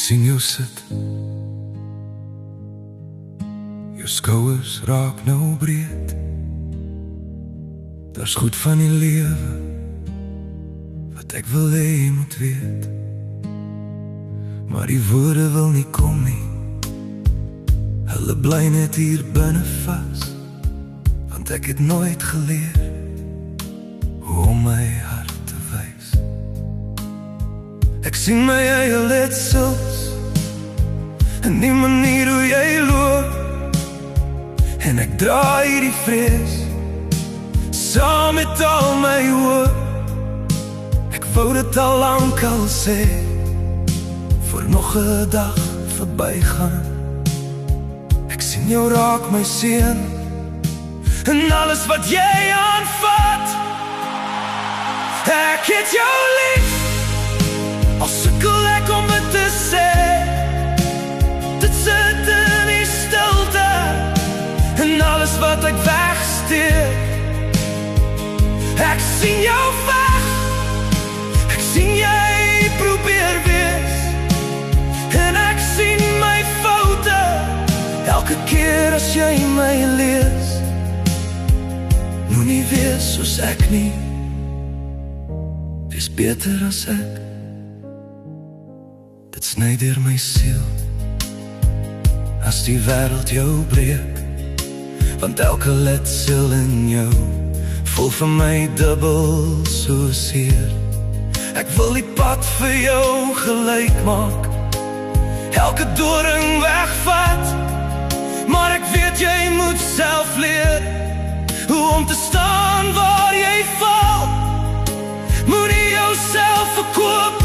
sien jou sit. Jou skouers raak nou breed. Daar's goed van die lewe wat ek wil hê jy moet weet, maar die woorde wil nie kom nie. Hulle bly net hier binne vas, want ek het nooit geleer hoe om my hart te wys. Ek sien my eie letsels in die manier hoe jy loop, en ek dra hierdie vrees saam met al my hoop. Ek wou dit al lank al sê, voor nog 'n dag verbygaan. Ek sien jou raak my seun, en alles wat jy aanvat. Ek het jou lief, al sukkel ek om dit te sê. Dit sit in die stilte, en alles wat ek wegsteek. Ek sien jou veg, ek sien jy probeer wees, en ek sien my foute elke keer as jy my lees. Moenie wees soos ek nie, wees beter as ek. Dit sny deur my siel as die wêreld jou breek, want elke letsel in jou voel vir my dubbel so seer. Ek wil die pad vir jou gelyk maak, elke doring wegvat, maar ek weet jy moet self leer hoe om te staan waar jy val. Moenie jouself verkoop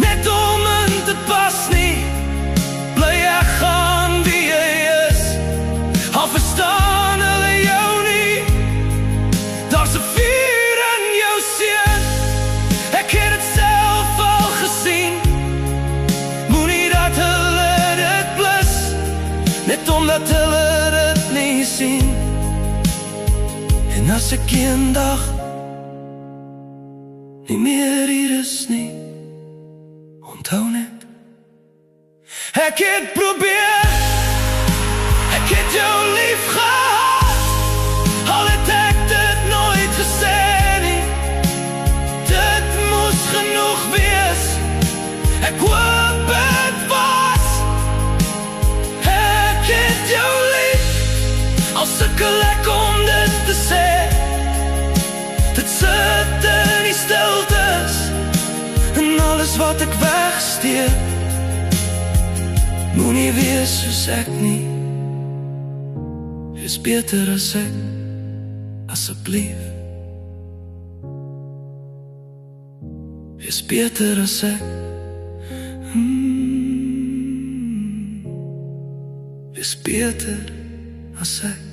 net om in te pas nie. Bly ek gaan wie jy is, al verstaan hulle jou nie. Daar's 'n vuur in jou seun, ek het dit self al gesien. Moenie dat hulle dit blus, net omdat hulle dit nie sien. En as ek eendag nie meer hier is nie, onthou net, ek het probeer, ek het jou lief gehad, al het ek dit nooit gesê nie. Dit moes genoeg wees, ek hoop het was. Ek het jou lief, al sukkel ek om dit te sê. Dit sit in die stiltes, en alles wat ek wegsteek. Moenie wees soos ek nie, wees beter as ek, asseblief. Wees beter as ek, wees beter as ek.